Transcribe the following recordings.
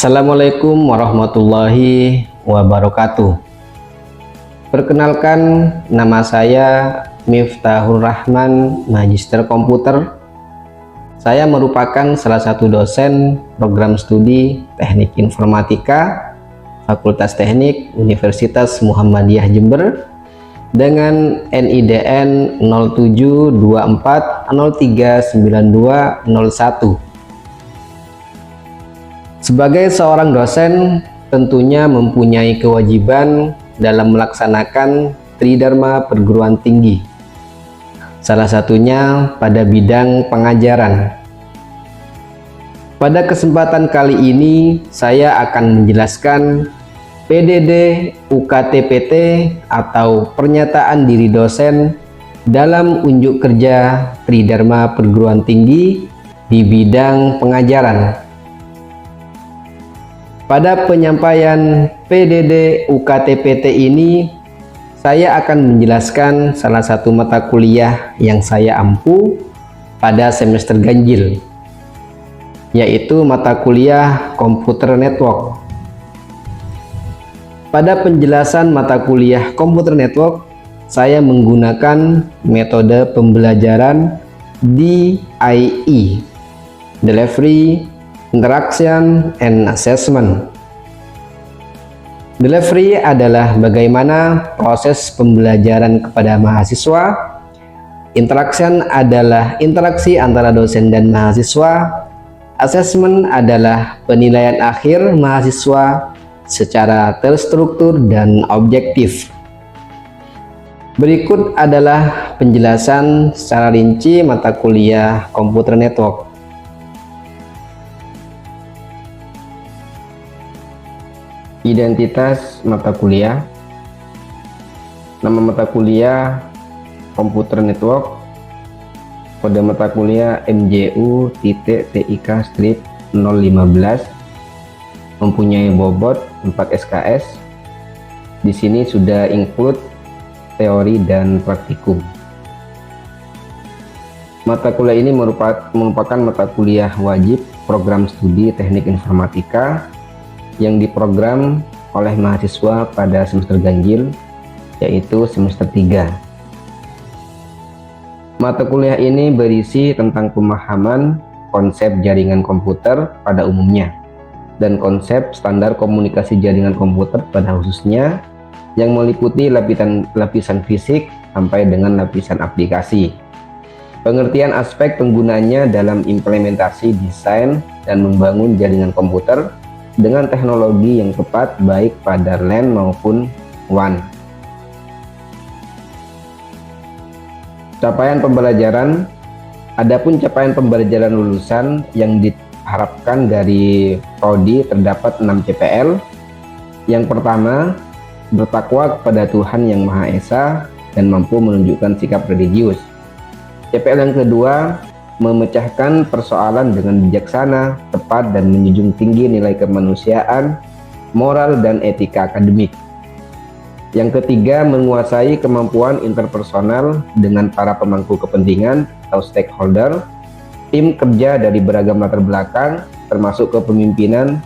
Assalamualaikum warahmatullahi wabarakatuh. Perkenalkan, nama saya Miftahur Rahman, Magister Komputer. Saya merupakan salah satu dosen program studi Teknik Informatika Fakultas Teknik Universitas Muhammadiyah Jember dengan NIDN 0724039201. Sebagai seorang dosen, tentunya mempunyai kewajiban dalam melaksanakan tridharma perguruan tinggi. Salah satunya pada bidang pengajaran. Pada kesempatan kali ini, saya akan menjelaskan PDD UKT-PT atau pernyataan diri dosen dalam unjuk kerja tridharma perguruan tinggi di bidang pengajaran. Pada penyampaian PDD UKT-PT ini, saya akan menjelaskan salah satu mata kuliah yang saya ampu pada semester ganjil, yaitu mata kuliah Computer Network. Pada penjelasan mata kuliah Computer Network, saya menggunakan metode pembelajaran DIE, Delivery, Interaction and Assessment. Delivery adalah bagaimana proses pembelajaran kepada mahasiswa. Interaction adalah interaksi antara dosen dan mahasiswa. Assessment adalah penilaian akhir mahasiswa secara terstruktur dan objektif. Berikut adalah penjelasan secara rinci mata kuliah Computer Network. Identitas mata kuliah. Nama mata kuliah Computer Network. Kode mata kuliah MJU.TIK-015. Mempunyai bobot 4 SKS. Di sini sudah include teori dan praktikum. Mata kuliah ini merupakan mata kuliah wajib program studi Teknik Informatika yang diprogram oleh mahasiswa pada semester ganjil, yaitu semester 3. Mata kuliah ini berisi tentang pemahaman konsep jaringan komputer pada umumnya dan konsep standar komunikasi jaringan komputer pada khususnya, yang meliputi lapisan fisik sampai dengan lapisan aplikasi. Pengertian aspek penggunaannya dalam implementasi desain dan membangun jaringan komputer dengan teknologi yang tepat baik pada LAN maupun WAN. Capaian pembelajaran. Adapun capaian pembelajaran lulusan yang diharapkan dari prodi terdapat 6 CPL. Yang pertama, bertakwa kepada Tuhan Yang Maha Esa dan mampu menunjukkan sikap religius. CPL yang kedua, memecahkan persoalan dengan bijaksana, tepat, dan menjunjung tinggi nilai kemanusiaan, moral, dan etika akademik. Yang ketiga, menguasai kemampuan interpersonal dengan para pemangku kepentingan atau stakeholder, tim kerja dari beragam latar belakang, termasuk kepemimpinan,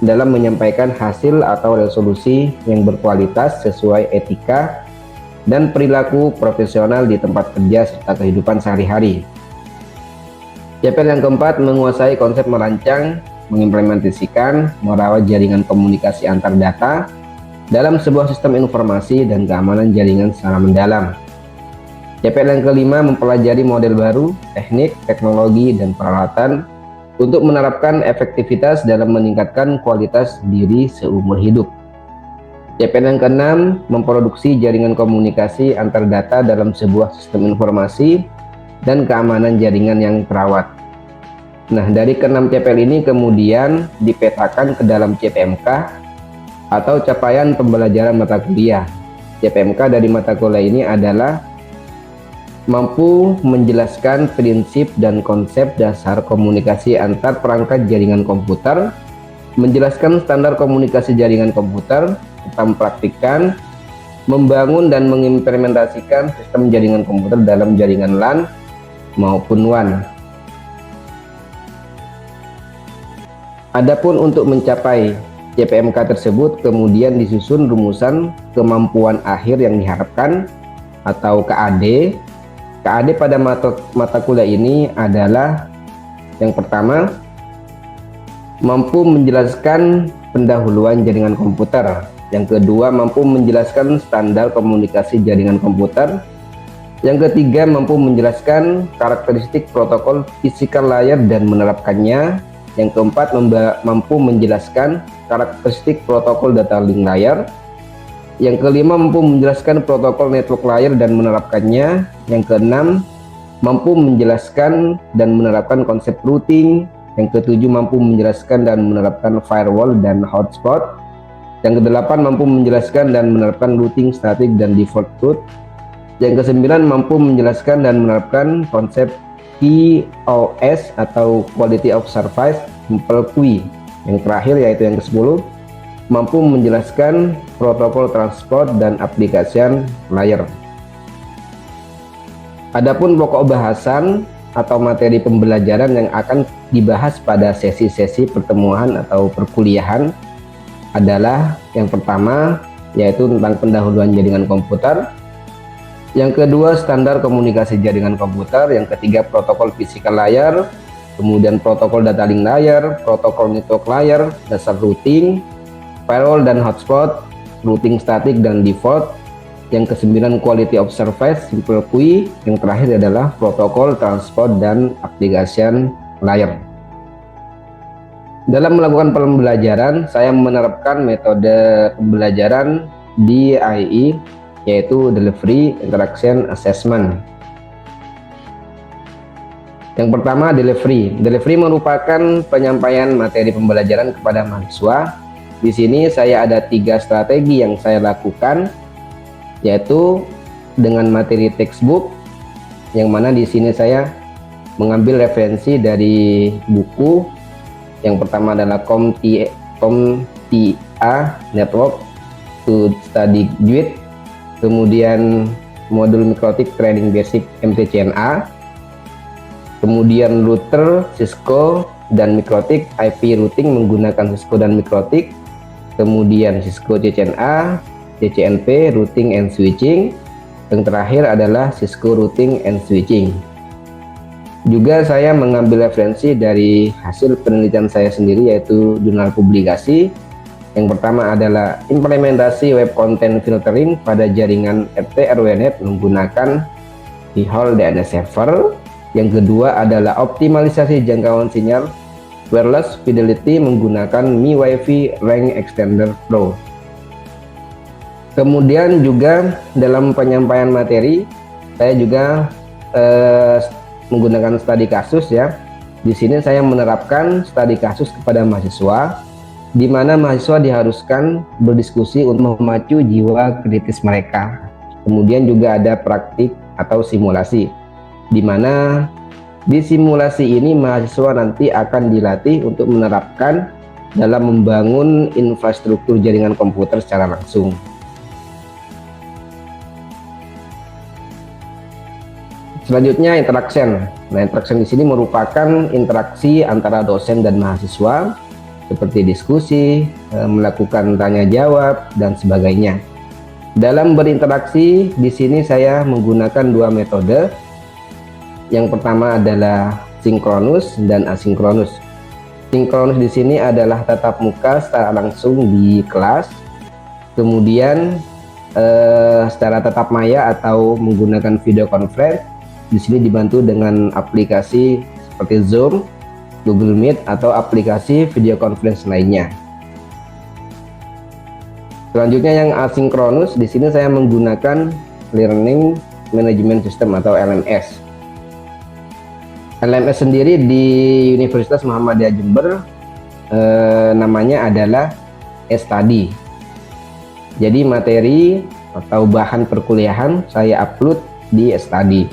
dalam menyampaikan hasil atau resolusi yang berkualitas sesuai etika dan perilaku profesional di tempat kerja serta kehidupan sehari-hari. CPL yang keempat, menguasai konsep merancang, mengimplementasikan, merawat jaringan komunikasi antar data dalam sebuah sistem informasi dan keamanan jaringan secara mendalam. CPL yang kelima, mempelajari model baru, teknik, teknologi, dan peralatan untuk menerapkan efektivitas dalam meningkatkan kualitas diri seumur hidup. CPL yang keenam, memproduksi jaringan komunikasi antar data dalam sebuah sistem informasi dan keamanan jaringan yang terawat. Nah, dari ke-6 CPL ini kemudian dipetakan ke dalam CPMK atau capaian pembelajaran mata kuliah. CPMK dari mata kuliah ini adalah mampu menjelaskan prinsip dan konsep dasar komunikasi antar perangkat jaringan komputer, menjelaskan standar komunikasi jaringan komputer, serta mempraktikkan, membangun dan mengimplementasikan sistem jaringan komputer dalam jaringan LAN maupun WAN. Adapun untuk mencapai CPMK tersebut kemudian disusun rumusan kemampuan akhir yang diharapkan atau KAD. KAD pada mata kuliah ini adalah yang pertama, mampu menjelaskan pendahuluan jaringan komputer. Yang kedua, mampu menjelaskan standar komunikasi jaringan komputer. Yang ketiga, mampu menjelaskan karakteristik protokol physical layer dan menerapkannya. Yang keempat, mampu menjelaskan karakteristik protokol data link layer. Yang kelima, mampu menjelaskan protokol network layer dan menerapkannya. Yang keenam, mampu menjelaskan dan menerapkan konsep routing. Yang ketujuh, mampu menjelaskan dan menerapkan firewall dan hotspot. Yang kedelapan, mampu menjelaskan dan menerapkan routing static dan default route. Yang kesembilan, mampu menjelaskan dan menerapkan konsep QoS atau Quality of Service Simple QoE. Yang terakhir yaitu yang ke-10, mampu menjelaskan protokol transport dan application layer. Adapun pokok bahasan atau materi pembelajaran yang akan dibahas pada sesi-sesi pertemuan atau perkuliahan adalah yang pertama yaitu tentang pendahuluan jaringan komputer, yang kedua standar komunikasi jaringan komputer, yang ketiga protokol physical layer, kemudian protokol data link layer, protokol network layer, dasar routing, firewall dan hotspot, routing static dan default, yang kesembilan quality of service simple QoE, yang terakhir adalah protokol transport dan application layer. Dalam melakukan pembelajaran, saya menerapkan metode pembelajaran DIE, yaitu Delivery Interaction Assessment. Yang pertama, delivery. Delivery merupakan penyampaian materi pembelajaran kepada mahasiswa. Di sini saya ada 3 strategi yang saya lakukan, yaitu dengan materi textbook, yang mana di sini saya mengambil referensi dari buku. Yang pertama adalah CompTIA Network to Study GUID, kemudian modul mikrotik training basic MTCNA, kemudian router Cisco dan mikrotik IP routing menggunakan Cisco dan mikrotik, kemudian Cisco CCNA, CCNP routing and switching, yang terakhir adalah Cisco routing and switching. Juga saya mengambil referensi dari hasil penelitian saya sendiri, yaitu jurnal publikasi. Yang pertama adalah implementasi web content filtering pada jaringan RT/RW-NET menggunakan P-hole DNS server. Yang kedua adalah optimalisasi jangkauan sinyal wireless fidelity menggunakan MiWiFi Range Extender Pro. Kemudian juga dalam penyampaian materi saya juga menggunakan studi kasus ya. Di sini saya menerapkan studi kasus kepada mahasiswa, di mana mahasiswa diharuskan berdiskusi untuk memacu jiwa kritis mereka. Kemudian juga ada praktik atau simulasi, di mana di simulasi ini mahasiswa nanti akan dilatih untuk menerapkan dalam membangun infrastruktur jaringan komputer secara langsung. Selanjutnya interaction. Nah, interaction di sini merupakan interaksi antara dosen dan mahasiswa, seperti diskusi, melakukan tanya jawab dan sebagainya. Dalam berinteraksi di sini saya menggunakan 2 metode. Yang pertama adalah sinkronus dan asinkronus. Sinkronus di sini adalah tatap muka secara langsung di kelas, kemudian secara tatap maya atau menggunakan video conference. Di sini dibantu dengan aplikasi seperti Zoom, Google Meet, atau aplikasi video conference lainnya. Selanjutnya yang asinkronus, di sini saya menggunakan Learning Management System atau LMS. LMS sendiri di Universitas Muhammadiyah Jember namanya adalah e-study. Jadi materi atau bahan perkuliahan saya upload di e-study,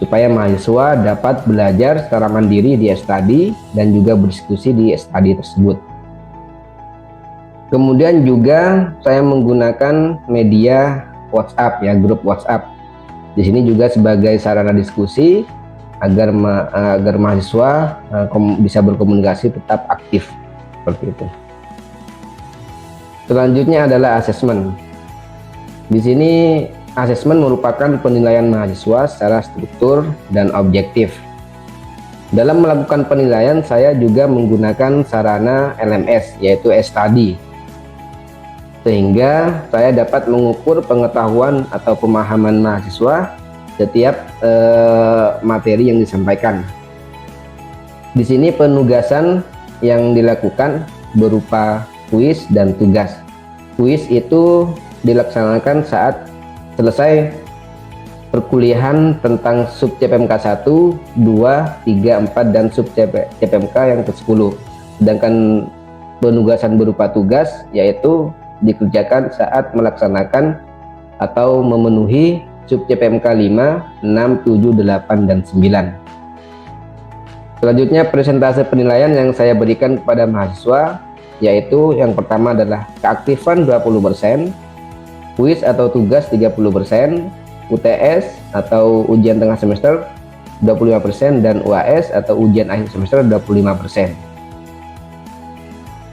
supaya mahasiswa dapat belajar secara mandiri di e-study dan juga berdiskusi di e-study tersebut. Kemudian juga saya menggunakan media WhatsApp ya, grup WhatsApp. Di sini juga sebagai sarana diskusi agar mahasiswa bisa berkomunikasi tetap aktif. Seperti itu. Selanjutnya adalah asesmen. Di sini asesmen merupakan penilaian mahasiswa secara struktur dan objektif. Dalam melakukan penilaian, saya juga menggunakan sarana LMS, yaitu study, sehingga saya dapat mengukur pengetahuan atau pemahaman mahasiswa setiap materi yang disampaikan. Di sini penugasan yang dilakukan berupa kuis dan tugas. Kuis itu dilaksanakan saat selesai perkuliahan tentang sub CPMK 1, 2, 3, 4 dan sub CPMK yang ke-10. Sedangkan penugasan berupa tugas yaitu dikerjakan saat melaksanakan atau memenuhi sub CPMK 5, 6, 7, 8 dan 9. Selanjutnya presentase penilaian yang saya berikan kepada mahasiswa yaitu yang pertama adalah keaktifan 20%, kuis atau tugas 30%, UTS atau ujian tengah semester 25% dan UAS atau ujian akhir semester 25%.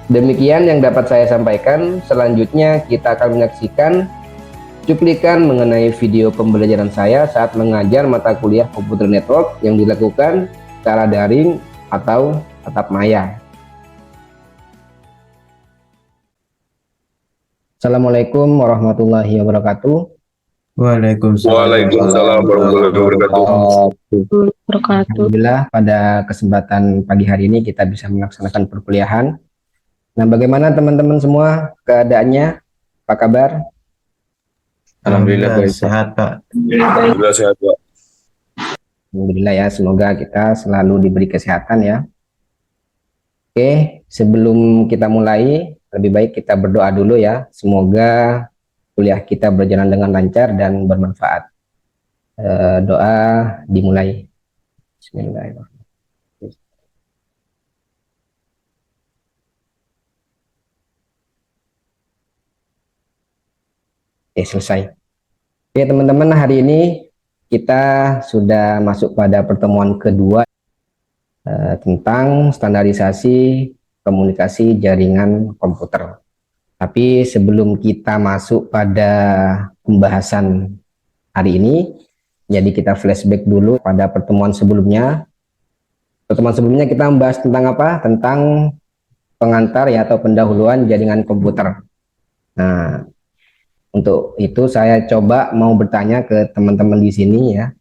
Demikian yang dapat saya sampaikan. Selanjutnya kita akan menyaksikan cuplikan mengenai video pembelajaran saya saat mengajar mata kuliah komputer network yang dilakukan secara daring atau tatap maya. Assalamualaikum warahmatullahi wabarakatuh. Waalaikumsalam warahmatullahi wabarakatuh. Alhamdulillah pada kesempatan pagi hari ini kita bisa melaksanakan perkuliahan. Nah, bagaimana teman-teman semua keadaannya? Apa kabar? Alhamdulillah sehat, Pak. Alhamdulillah sehat, Pak. Alhamdulillah ya, semoga kita selalu diberi kesehatan ya. Oke, sebelum kita mulai, lebih baik kita berdoa dulu ya. Semoga kuliah kita berjalan dengan lancar dan bermanfaat. Doa dimulai. Bismillahirrahmanirrahim. Oke, selesai. Oke teman-teman, hari ini kita sudah masuk pada pertemuan kedua tentang standarisasi komunikasi jaringan komputer. Tapi sebelum kita masuk pada pembahasan hari ini, jadi kita flashback dulu pada pertemuan sebelumnya. Pertemuan sebelumnya kita membahas tentang apa? Tentang pengantar ya atau pendahuluan jaringan komputer. Nah, untuk itu saya coba mau bertanya ke teman-teman di sini ya.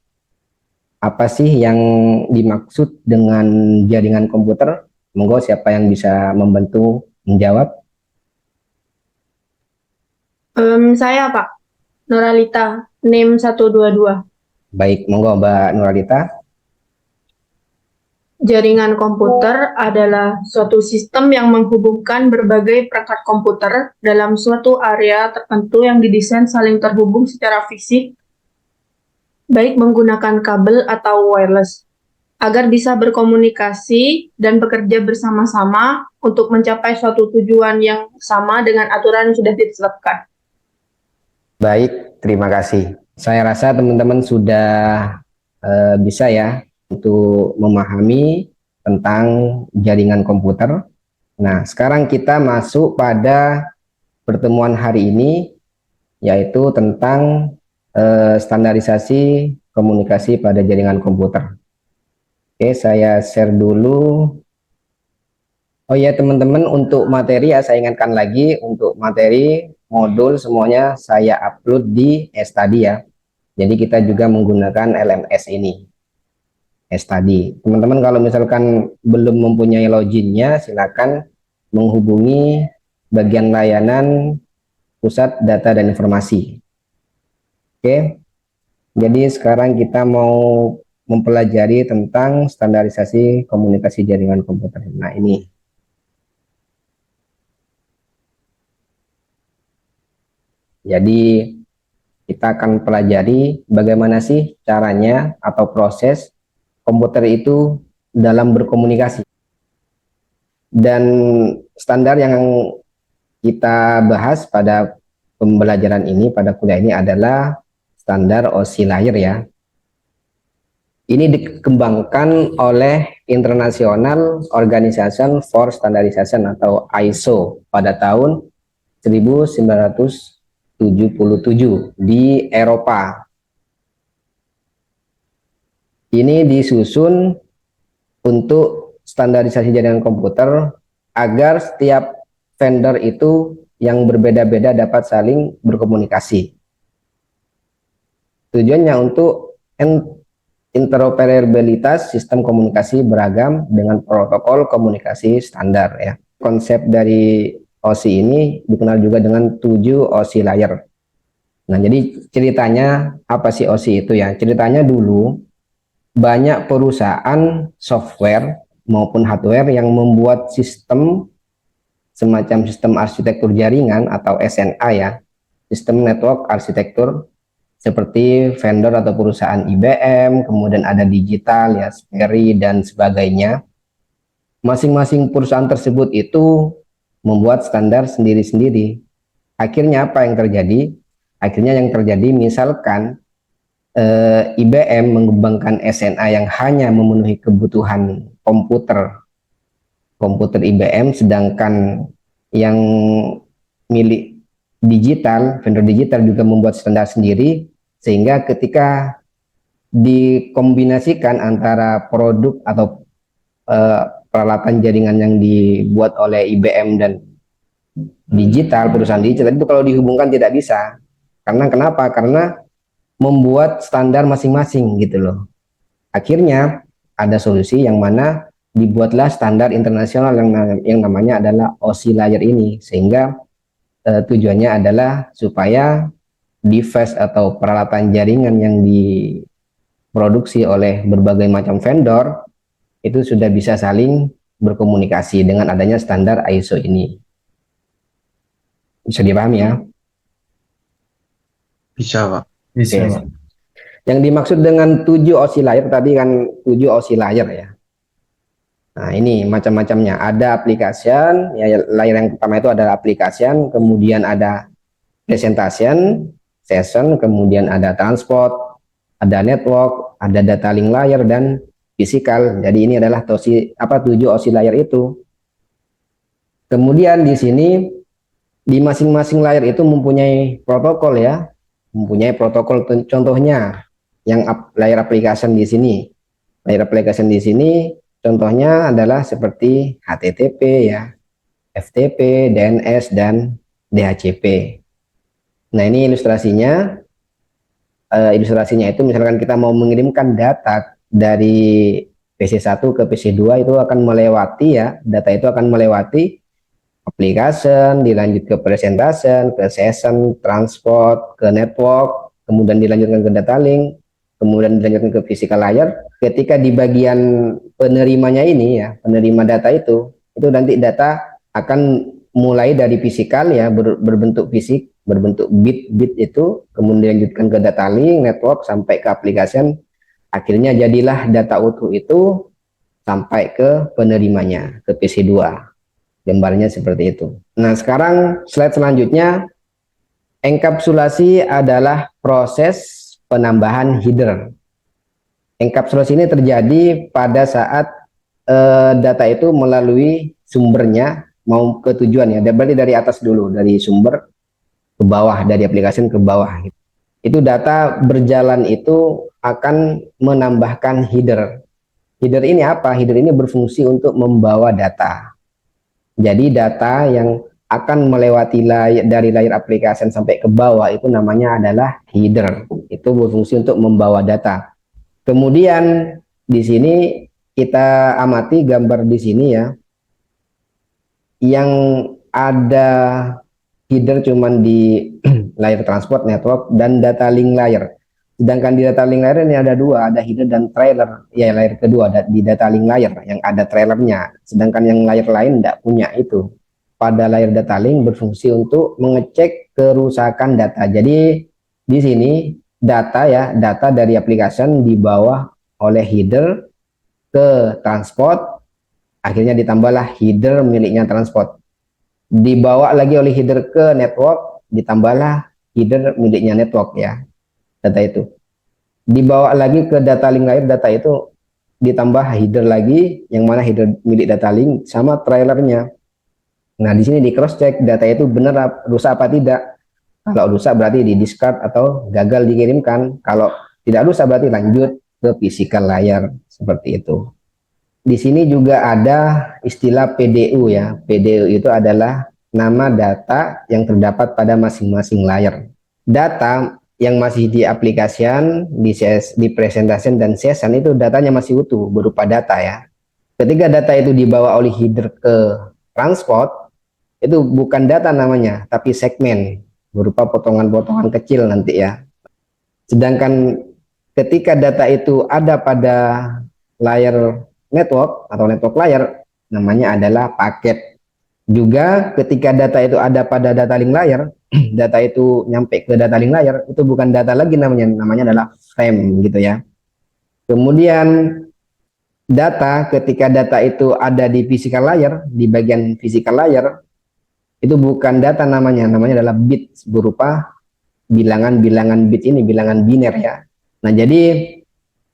Apa sih yang dimaksud dengan jaringan komputer? Monggo siapa yang bisa membantu menjawab? Saya Pak, Nuralita, NIM 122. Baik, monggo Mbak Nuralita. Jaringan komputer adalah suatu sistem yang menghubungkan berbagai perangkat komputer dalam suatu area tertentu yang didesain saling terhubung secara fisik, baik menggunakan kabel atau wireless, agar bisa berkomunikasi dan bekerja bersama-sama untuk mencapai suatu tujuan yang sama dengan aturan yang sudah ditetapkan. Baik, terima kasih. Saya rasa teman-teman sudah bisa ya untuk memahami tentang jaringan komputer. Nah, sekarang kita masuk pada pertemuan hari ini, yaitu tentang standarisasi komunikasi pada jaringan komputer. Oke, saya share dulu. Oh ya teman-teman, untuk materi ya saya ingatkan lagi, untuk materi modul semuanya saya upload di study ya. Jadi kita juga menggunakan LMS ini, study. Teman-teman kalau misalkan belum mempunyai loginnya, silakan menghubungi bagian layanan pusat data dan informasi. Oke, jadi sekarang kita mau mempelajari tentang standarisasi komunikasi jaringan komputer. Nah ini. Jadi kita akan pelajari bagaimana sih caranya atau proses komputer itu dalam berkomunikasi. Dan standar yang kita bahas pada pembelajaran ini, pada kuliah ini adalah standar oscillator ya. Ini dikembangkan oleh International Organization for Standardization atau ISO pada tahun 1977 di Eropa. Ini disusun untuk standarisasi jaringan komputer agar setiap vendor itu yang berbeda-beda dapat saling berkomunikasi. Tujuannya untuk interoperabilitas sistem komunikasi beragam dengan protokol komunikasi standar ya. Konsep dari OSI ini dikenal juga dengan 7 OSI layer. Nah, jadi ceritanya apa sih OSI itu ya? Ceritanya dulu banyak perusahaan software maupun hardware yang membuat sistem semacam sistem arsitektur jaringan atau SNA ya, sistem network arsitektur, seperti vendor atau perusahaan IBM, kemudian ada digital ya, Sperry dan sebagainya. Masing-masing perusahaan tersebut itu membuat standar sendiri-sendiri. Akhirnya apa yang terjadi? Akhirnya yang terjadi misalkan IBM mengembangkan SNA yang hanya memenuhi kebutuhan komputer IBM, sedangkan yang milik vendor digital juga membuat standar sendiri, sehingga ketika dikombinasikan antara produk atau peralatan jaringan yang dibuat oleh IBM dan perusahaan digital itu kalau dihubungkan tidak bisa. Karena kenapa? Karena membuat standar masing-masing gitu loh. Akhirnya ada solusi yang mana dibuatlah standar internasional yang namanya adalah OSI layer ini, sehingga tujuannya adalah supaya device atau peralatan jaringan yang diproduksi oleh berbagai macam vendor itu sudah bisa saling berkomunikasi dengan adanya standar ISO ini. Bisa dipahami ya? Bisa, Pak. Oke. Yang dimaksud dengan 7 OSI layer tadi kan 7 OSI layer ya. Nah, ini macam-macamnya. Ada application, ya layer yang pertama itu ada application, kemudian ada presentation, session, kemudian ada transport, ada network, ada data link layer dan physical. Jadi ini adalah 7 OSI layer itu. Kemudian di sini di masing-masing layer itu mempunyai protokol ya. Mempunyai protokol, contohnya yang layer application di sini. Layer application di sini contohnya adalah seperti HTTP ya, FTP, DNS dan DHCP. Nah, ini ilustrasinya. Ilustrasinya itu misalkan kita mau mengirimkan data dari PC1 ke PC2 itu akan melewati ya, data itu akan melewati application, dilanjut ke presentation, ke session, transport, ke network, kemudian dilanjutkan ke data link, kemudian dilanjutkan ke physical layer. Ketika di bagian penerimanya ini ya, penerima data itu nanti data akan mulai dari physical ya, berbentuk fisik, berbentuk bit itu, kemudian dilanjutkan ke data link, network, sampai ke application. Akhirnya jadilah data utuh itu sampai ke penerimanya, ke PC2. Gambarnya seperti itu. Nah, sekarang slide selanjutnya, enkapsulasi adalah proses penambahan header. Enkapsulasi ini terjadi pada saat data itu melalui sumbernya mau ke tujuannya. Berarti dari atas dulu, dari sumber ke bawah, dari aplikasi ke bawah. Itu data berjalan itu akan menambahkan header. Header ini apa? Header ini berfungsi untuk membawa data. Jadi data yang akan melewati dari layar aplikasi sampai ke bawah itu namanya adalah header. Itu berfungsi untuk membawa data. Kemudian di sini kita amati gambar di sini ya. Yang ada header cuman di layer transport, network, dan data link layer. Sedangkan di data link layer ini ada dua, ada header dan trailer. Ya, layer kedua di data link layer yang ada trailernya. Sedangkan yang layer lain tidak punya itu. Pada layer data link berfungsi untuk mengecek kerusakan data. Jadi di sini data dari application dibawa oleh header ke transport. Akhirnya ditambahlah header miliknya transport. Dibawa lagi oleh header ke network, ditambahlah header miliknya network ya. Data itu. dibawa lagi ke data link layer, data itu ditambah header lagi, yang mana header milik data link sama trailernya. Nah, di sini di cross check data itu benar rusak apa tidak. Kalau rusak berarti di discard atau gagal dikirimkan. Kalau tidak rusak berarti lanjut ke physical layer, seperti itu. Di sini juga ada istilah PDU ya. PDU itu adalah nama data yang terdapat pada masing-masing layer. Data yang masih diaplikasikan, dipresentasikan dan session itu datanya masih utuh berupa data ya. Ketika data itu dibawa oleh header ke transport, itu bukan data namanya, tapi segmen berupa potongan-potongan kecil nanti ya. Sedangkan ketika data itu ada pada layer network atau network layer, namanya adalah paket. Juga ketika data itu ada pada data link layer, data itu nyampe ke data link layer, itu bukan data lagi namanya adalah frame gitu ya. Kemudian data, ketika data itu ada di physical layer, di bagian physical layer, itu bukan data namanya adalah bit berupa bilangan-bilangan bit ini, bilangan biner ya. Nah, jadi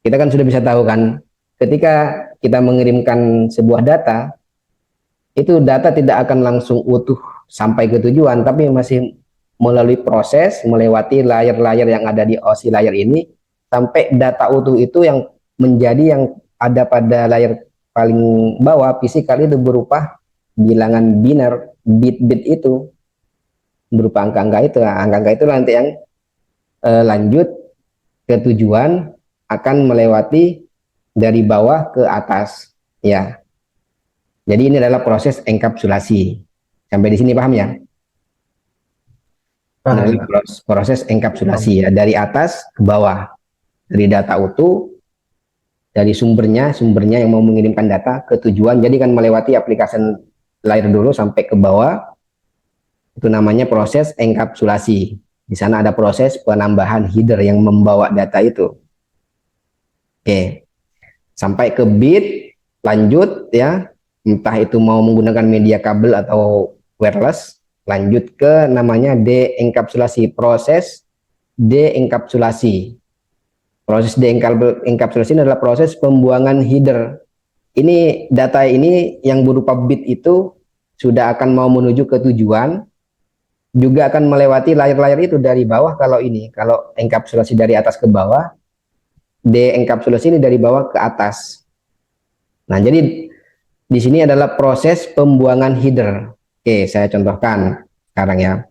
kita kan sudah bisa tahu kan, ketika kita mengirimkan sebuah data, itu data tidak akan langsung utuh sampai ke tujuan, tapi masih melalui proses, melewati layer-layer yang ada di OSI layer ini, sampai data utuh itu yang menjadi yang ada pada layer paling bawah, physical itu berupa bilangan biner, bit-bit itu, berupa angka-angka itu. Nah, angka-angka itu nanti yang lanjut ke tujuan akan melewati dari bawah ke atas, ya. Jadi ini adalah proses enkapsulasi. Sampai di sini paham ya? Ini adalah proses enkapsulasi ya, dari atas ke bawah, dari data utuh, dari sumbernya yang mau mengirimkan data ke tujuan. Jadi kan melewati aplikasi layer dulu sampai ke bawah. Itu namanya proses enkapsulasi. Di sana ada proses penambahan header yang membawa data itu. Oke. Sampai ke bit, lanjut ya. Entah itu mau menggunakan media kabel atau wireless, lanjut ke namanya de-enkapsulasi, proses de-enkapsulasi. Proses de-enkapsulasi adalah proses pembuangan header. Ini data ini yang berupa bit itu sudah akan mau menuju ke tujuan, juga akan melewati layer-layer itu dari bawah. Kalau enkapsulasi dari atas ke bawah, de-enkapsulasi ini dari bawah ke atas. Nah, jadi di sini adalah proses pembuangan header. Oke, saya contohkan sekarang ya.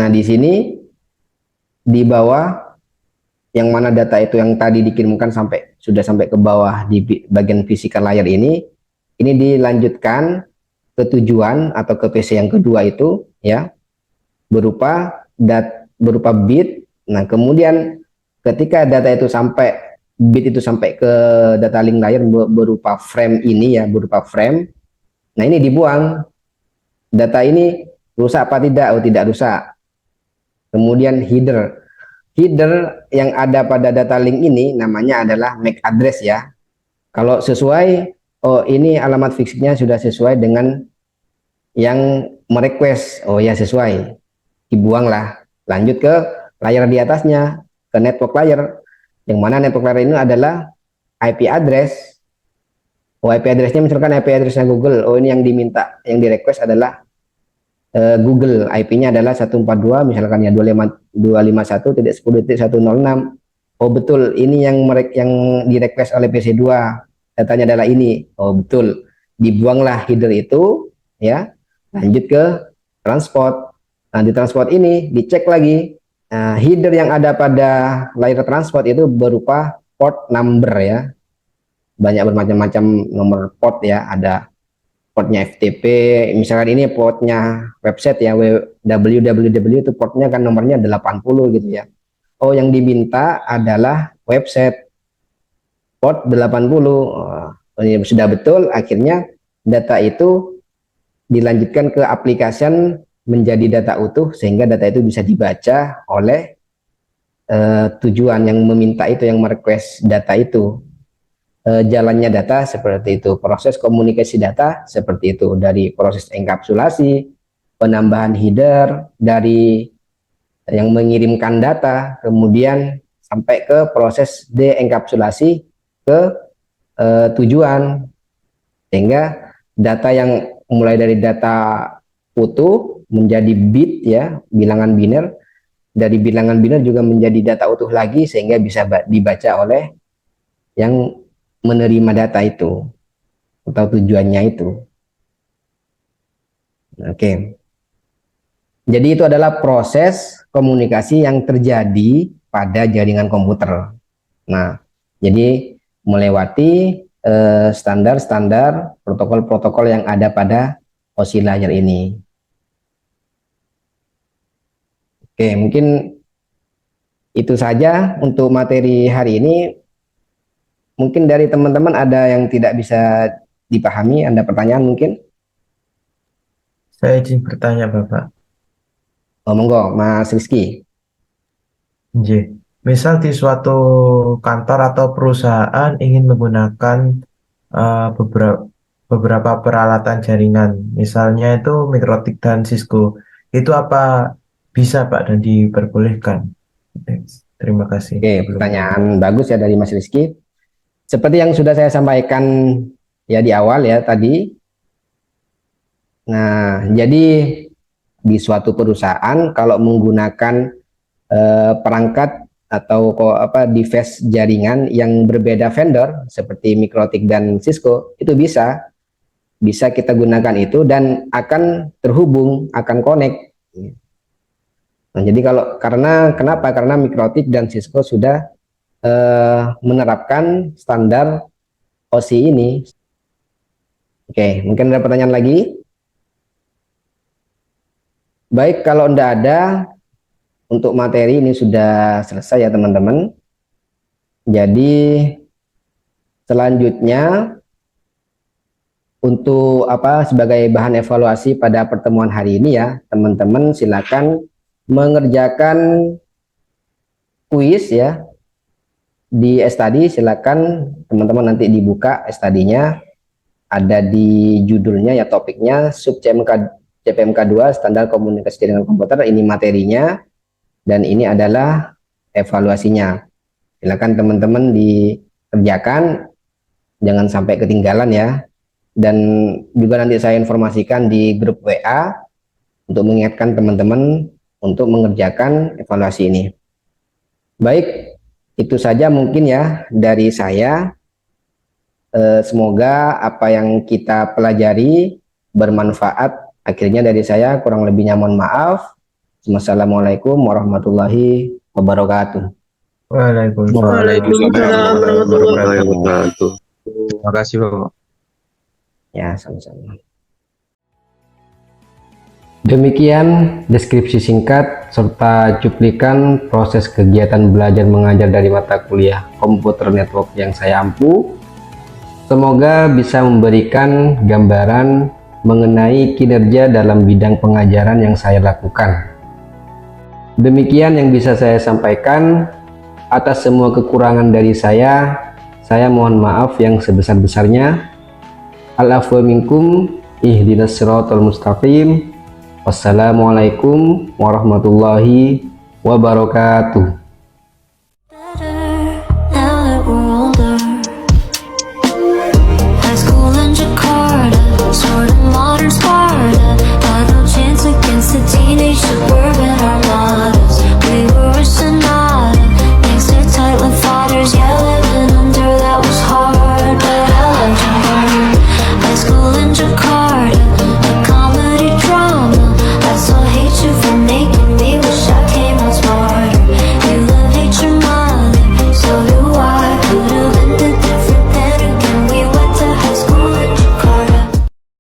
Nah, di sini di bawah yang mana data itu yang tadi dikirimkan sudah sampai ke bawah di bagian physical layer ini dilanjutkan ke tujuan atau ke PC yang kedua itu ya, berupa bit. Nah, kemudian ketika data itu bit itu sampai ke data link layer berupa frame ini ya, berupa frame. Nah, ini dibuang. Data ini rusak apa tidak? Oh, tidak rusak. Kemudian header yang ada pada data link ini namanya adalah MAC address ya. Kalau sesuai, oh ini alamat fisiknya sudah sesuai dengan yang merequest, oh ya sesuai, dibuanglah. Lanjut ke layer di atasnya, ke network layer, yang mana network layer ini adalah IP address. Oh, IP addressnya misalkan IP addressnya Google. Oh, ini yang diminta, yang di request adalah Google. IP-nya adalah 142 misalkan ya, 251.10.106. Oh betul, ini yang di request oleh PC2, datanya adalah ini. Oh betul, dibuanglah header itu ya. Lanjut ke transport. Nah, di transport ini dicek lagi. Nah, header yang ada pada layer transport itu berupa port number ya. Banyak bermacam-macam nomor port ya. Ada portnya FTP, misalkan ini portnya website ya, www itu portnya kan nomornya 80 gitu ya. Oh, yang diminta adalah website port 80. Oh, ini sudah betul, akhirnya data itu dilanjutkan ke aplikasi menjadi data utuh, sehingga data itu bisa dibaca oleh tujuan yang meminta itu, yang merequest data itu. Jalannya data seperti itu, proses komunikasi data seperti itu, dari proses enkapsulasi, penambahan header, dari yang mengirimkan data, kemudian sampai ke proses deenkapsulasi ke tujuan, sehingga data yang mulai dari data utuh menjadi bit ya, bilangan biner, dari bilangan biner juga menjadi data utuh lagi sehingga bisa dibaca oleh yang menerima data itu atau tujuannya itu. Oke. Jadi itu adalah proses komunikasi yang terjadi pada jaringan komputer. Nah, jadi melewati standar-standar protokol-protokol yang ada pada OSI layar ini. Oke, mungkin itu saja untuk materi hari ini. Mungkin dari teman-teman ada yang tidak bisa dipahami, ada pertanyaan mungkin? Saya izin bertanya, Bapak. Oh, monggo, Mas Rizky. Nggih. Misal di suatu kantor atau perusahaan ingin menggunakan beberapa peralatan jaringan, misalnya itu Mikrotik dan Cisco, itu apa bisa Pak dan diperbolehkan? Terima kasih. Oke, pertanyaan bagus ya dari Mas Rizky. Seperti yang sudah saya sampaikan ya di awal ya tadi. Nah, jadi di suatu perusahaan kalau menggunakan perangkat atau device jaringan yang berbeda vendor seperti Mikrotik dan Cisco, itu bisa kita gunakan itu dan akan terhubung, akan connect. Nah, jadi kenapa? Karena Mikrotik dan Cisco sudah menerapkan standar OSI ini. Oke, mungkin ada pertanyaan lagi? Baik, kalau tidak ada, untuk materi ini sudah selesai ya teman-teman. Jadi selanjutnya untuk sebagai bahan evaluasi pada pertemuan hari ini ya, teman-teman silakan mengerjakan kuis ya di study. Silakan teman-teman nanti dibuka study-nya, ada di judulnya ya, topiknya sub CPMK 2 standar komunikasi jaringan komputer, ini materinya dan ini adalah evaluasinya. Silakan teman-teman dikerjakan, jangan sampai ketinggalan ya. Dan juga nanti saya informasikan di grup WA untuk mengingatkan teman-teman untuk mengerjakan evaluasi ini. Baik, itu saja mungkin ya dari saya. Semoga apa yang kita pelajari bermanfaat. Akhirnya dari saya kurang lebihnya mohon maaf. Wassalamualaikum warahmatullahi wabarakatuh. Waalaikumsalam warahmatullahi wabarakatuh. Terima kasih, Bapak. Ya, sama-sama. Demikian deskripsi singkat serta cuplikan proses kegiatan belajar mengajar dari mata kuliah Komputer Network yang saya ampu. Semoga bisa memberikan gambaran mengenai kinerja dalam bidang pengajaran yang saya lakukan. Demikian yang bisa saya sampaikan. Atas semua kekurangan dari saya mohon maaf yang sebesar-besarnya. Al-afwa minkum, ihdinas siratal mustaqim. Wassalamualaikum warahmatullahi wabarakatuh.